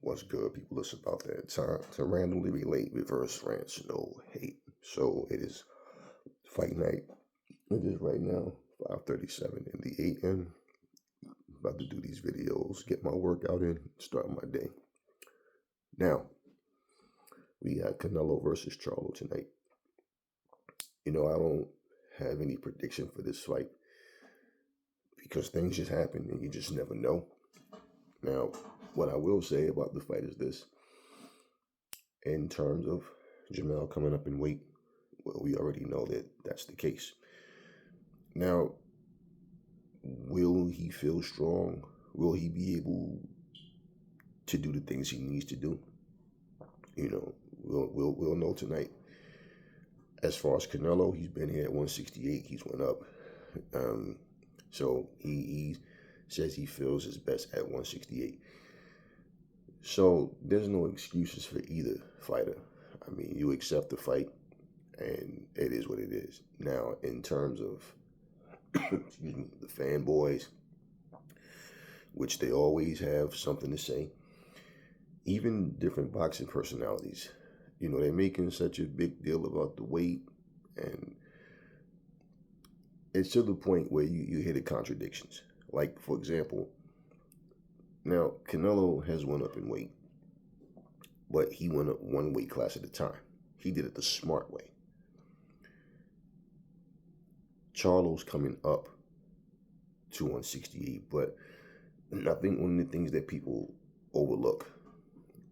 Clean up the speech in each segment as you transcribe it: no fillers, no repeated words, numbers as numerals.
What's good, people? It's about that time to randomly relate reverse rants, no hate. So it is fight night. It is right now 5:37 in the a.m. About to do these videos, get my workout in, start my day. Now we got Canelo versus Charlo tonight. I don't have any prediction for this fight because things just happen and you just never know. Now, what I will say about the fight is this: in terms of Jamel coming up in weight, well, we already know that that's the case. Now, will he feel strong? Will he be able to do the things he needs to do? We'll know tonight. As far as Canelo, he's been here at 168. He's went up. So he says he feels his best at 168. So there's no excuses for either fighter. I mean, you accept the fight, and it is what it is. Now, in terms of excuse me, the fanboys, which they always have something to say, even different boxing personalities, they're making such a big deal about the weight, and it's to the point where you hear the contradictions. Like, for example, now Canelo has went up in weight, but he went up one weight class at a time. He did it the smart way. Charlo's coming up to 168, but nothing, one of the things that people overlook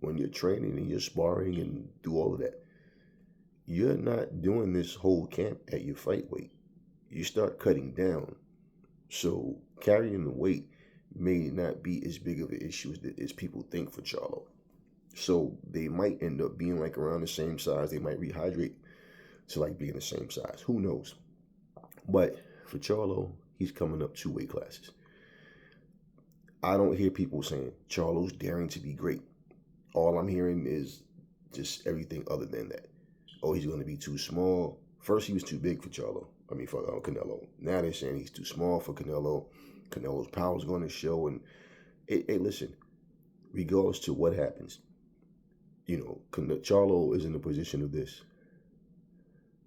when you're training and you're sparring and do all of that, you're not doing this whole camp at your fight weight. You start cutting down. So carrying the weight may not be as big of an issue as people think for Charlo. So they might end up being like around the same size. They might rehydrate to like being the same size. Who knows? But for Charlo, he's coming up two weight classes. I don't hear people saying Charlo's daring to be great. All I'm hearing is just everything other than that. Oh, he's going to be too small. First, he was too big for Canelo. Now they're saying he's too small for Canelo. Canelo's power is going to show. And hey, listen, regardless to what happens, Charlo is in a position of this.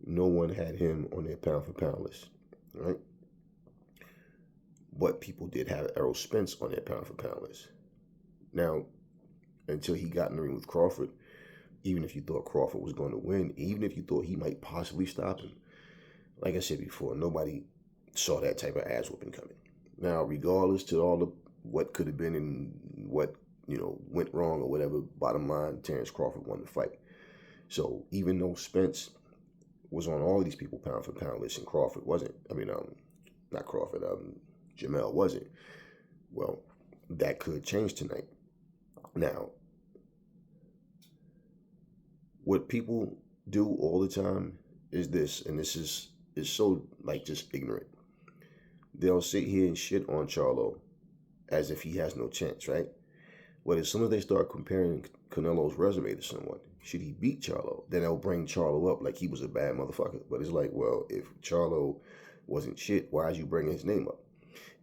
No one had him on their pound for pound list, right? But people did have Errol Spence on their pound for pound list. Now, until he got in the ring with Crawford, even if you thought Crawford was going to win, even if you thought he might possibly stop him, like I said before, nobody saw that type of ass whooping coming. Now, regardless to all of what could have been and what, went wrong or whatever, bottom line, Terrence Crawford won the fight. So even though Spence was on all of these people pound for pound list and Crawford wasn't, not Crawford, Jamel wasn't, well, that could change tonight. Now, what people do all the time is this, and this is so like just ignorant. They'll sit here and shit on Charlo as if he has no chance, right? But as soon as they start comparing Canelo's resume to someone, should he beat Charlo, then they'll bring Charlo up like he was a bad motherfucker. But it's like, well, if Charlo wasn't shit, why is you bringing his name up?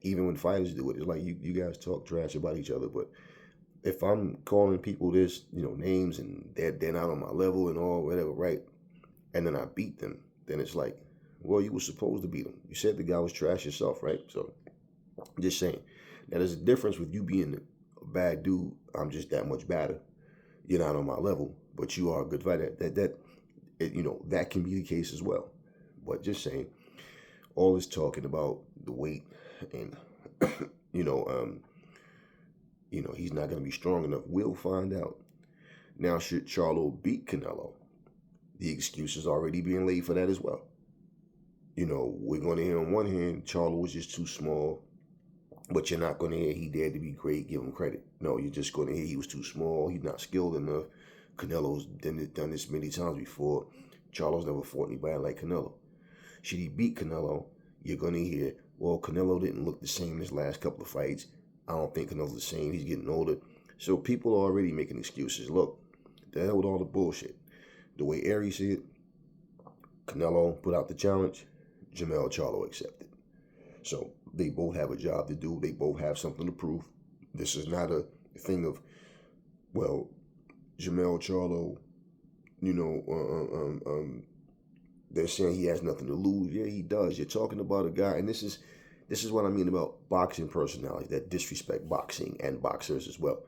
Even when fighters do it, it's like you guys talk trash about each other, but if I'm calling people this, names, and they're not on my level and all, whatever, right? And then I beat them, then it's like, well, you were supposed to beat him. You said the guy was trash yourself, right? So, I'm just saying. Now, there's a difference with you being a bad dude. I'm just that much better. You're not on my level, but you are a good fighter. That can be the case as well. But just saying, all this talking about the weight and, he's not going to be strong enough. We'll find out. Now, should Charlo beat Canelo? The excuse is already being laid for that as well. We're going to hear on one hand, Charlo was just too small, but you're not going to hear he dared to be great, give him credit. No, you're just going to hear he was too small, he's not skilled enough. Canelo's done this many times before. Charlo's never fought anybody like Canelo. Should he beat Canelo? You're going to hear, well, Canelo didn't look the same in his last couple of fights. I don't think Canelo's the same. He's getting older. So people are already making excuses. Look, the hell with all the bullshit. The way Aries said, Canelo put out the challenge, Jamel Charlo accepted. So they both have a job to do. They both have something to prove. This is not a thing of well, Jamel Charlo, you know, they're saying he has nothing to lose. Yeah, he does. You're talking about a guy, and this is what I mean about boxing personalities that disrespect boxing and boxers as well.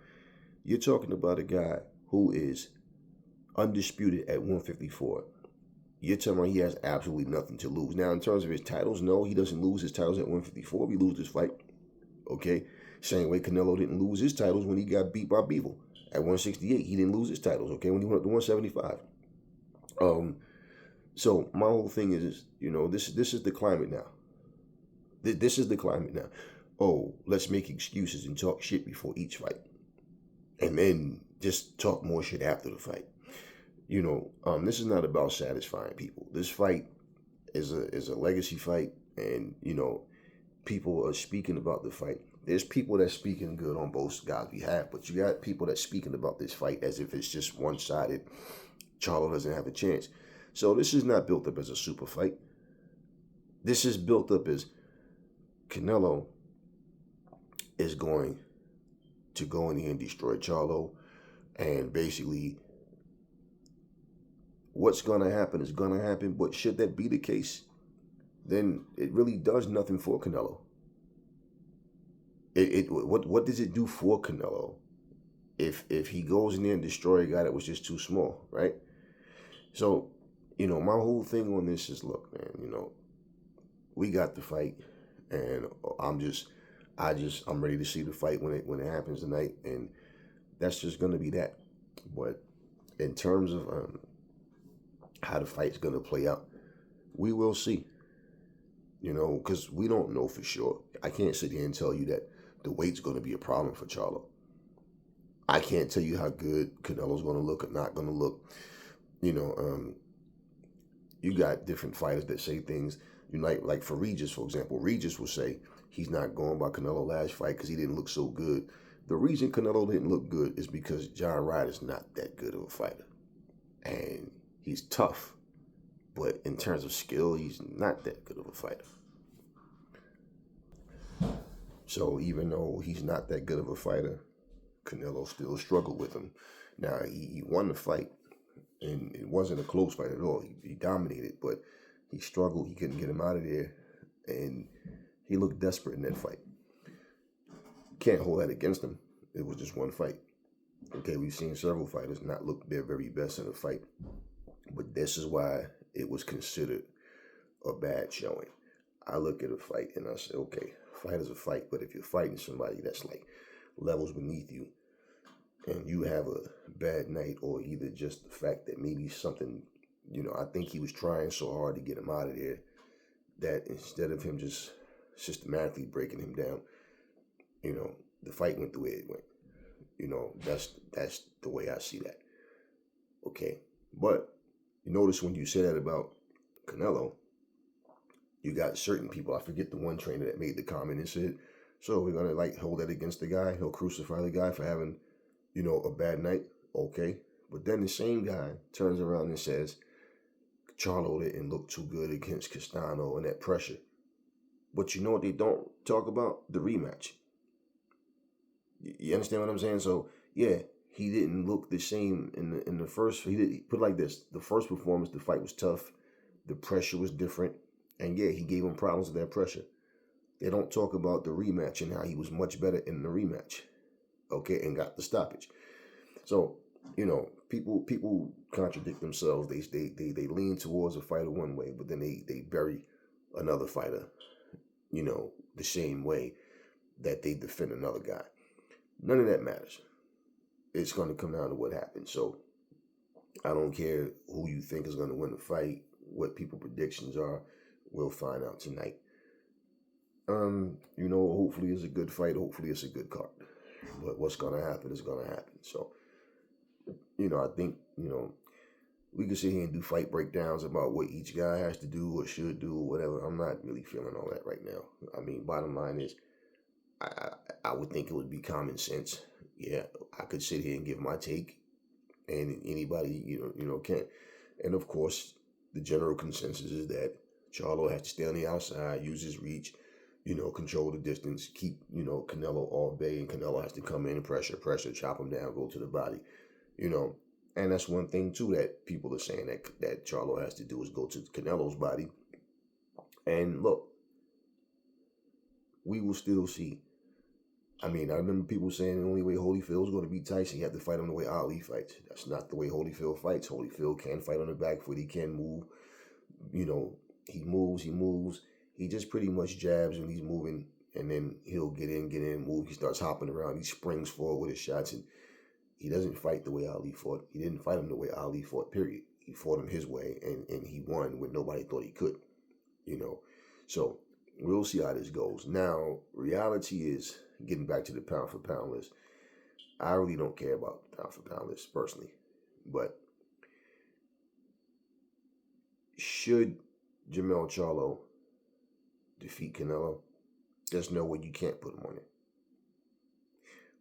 You're talking about a guy who is undisputed at 154. You're telling me he has absolutely nothing to lose. Now, in terms of his titles, no, he doesn't lose his titles at 154. He loses this fight. Okay? Same way Canelo didn't lose his titles when he got beat by Bevel. At 168, he didn't lose his titles, okay, when he went up to 175. So my whole thing is, this is the climate now. This is the climate now. Oh, let's make excuses and talk shit before each fight. And then just talk more shit after the fight. This is not about satisfying people. This fight is a legacy fight, and people are speaking about the fight. There's people that's speaking good on both guys' behalf, but you got people that's speaking about this fight as if it's just one-sided. Charlo doesn't have a chance. So this is not built up as a super fight. This is built up as Canelo is going to go in here and destroy Charlo, and basically what's going to happen is going to happen. But should that be the case, then it really does nothing for Canelo. What does it do for Canelo if he goes in there and destroy a guy that was just too small, right? So, my whole thing on this is, look, man, we got the fight, and I'm ready to see the fight when it happens tonight, and that's just gonna be that. But in terms of how the fight's gonna play out, we will see. Because we don't know for sure. I can't sit here and tell you that the weight's going to be a problem for Charlo. I can't tell you how good Canelo's going to look or not going to look. You got different fighters that say things. Like for Regis, for example. Regis will say he's not going by Canelo last fight because he didn't look so good. The reason Canelo didn't look good is because John Ryder's not that good of a fighter. And he's tough. But in terms of skill, he's not that good of a fighter. So even though he's not that good of a fighter, Canelo still struggled with him. Now, he won the fight, and it wasn't a close fight at all. He dominated, but he struggled. He couldn't get him out of there, and he looked desperate in that fight. Can't hold that against him. It was just one fight. Okay, we've seen several fighters not look their very best in a fight, but this is why it was considered a bad showing. I look at a fight and I say, okay, fight is a fight, but if you're fighting somebody that's like levels beneath you and you have a bad night, or either just the fact that maybe something, I think he was trying so hard to get him out of there that instead of him just systematically breaking him down, the fight went the way it went. That's the way I see that. Okay. But you notice when you say that about Canelo, you got certain people. I forget the one trainer that made the comment and said, so we're going to hold that against the guy. He'll crucify the guy for having, a bad night. Okay. But then the same guy turns around and says, Charlo didn't look too good against Castano and that pressure. But you know what they don't talk about? The rematch. You understand what I'm saying? So, yeah, he didn't look the same in the first. He put it like this. The first performance, the fight was tough. The pressure was different. And, yeah, he gave him problems with that pressure. They don't talk about the rematch and how he was much better in the rematch. Okay, and got the stoppage. So, people contradict themselves. They lean towards a fighter one way, but then they bury another fighter, the same way that they defend another guy. None of that matters. It's going to come down to what happens. So I don't care who you think is going to win the fight, what people's predictions are. We'll find out tonight. Hopefully it's a good fight. Hopefully it's a good card. But what's going to happen is going to happen. So, I think, we can sit here and do fight breakdowns about what each guy has to do or should do or whatever. I'm not really feeling all that right now. I mean, bottom line is, I would think it would be common sense. Yeah, I could sit here and give my take, and anybody, can. And of course, the general consensus is that Charlo has to stay on the outside, use his reach, control the distance, keep, Canelo off bay, and Canelo has to come in and pressure, chop him down, go to the body, you know. And that's one thing too that people are saying that Charlo has to do is go to Canelo's body. And look, we will still see. I mean, I remember people saying the only way Holyfield is going to beat Tyson, you have to fight him the way Ali fights. That's not the way Holyfield fights. Holyfield can fight on the back foot. He can move. He moves. He just pretty much jabs when he's moving, and then he'll get in, move. He starts hopping around. He springs forward with his shots, and he doesn't fight the way Ali fought. He didn't fight him the way Ali fought, period. He fought him his way, and he won when nobody thought he could, So we'll see how this goes. Now, reality is, getting back to the pound for pound list, I really don't care about the pound for pound list personally. But should Jermell Charlo defeat Canelo, there's no way you can't put him on it.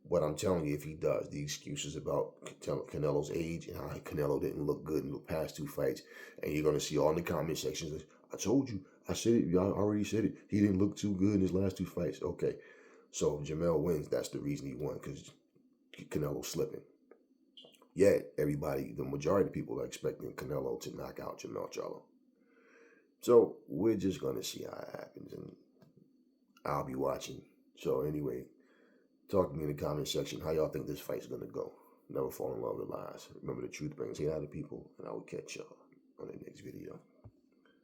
But I'm telling you, if he does, the excuses about Canelo's age and how Canelo didn't look good in the past two fights, and you're going to see all in the comment sections, I told you, I said it, I already said it, he didn't look too good in his last two fights. Okay, so if Jermell wins, that's the reason he won, because Canelo's slipping. Yet, the majority of people are expecting Canelo to knock out Jermell Charlo. So, we're just going to see how it happens, and I'll be watching. So, anyway, talk to me in the comment section how y'all think this fight's going to go. Never fall in love with lies. Remember, the truth brings hate out of people, and I will catch y'all on the next video.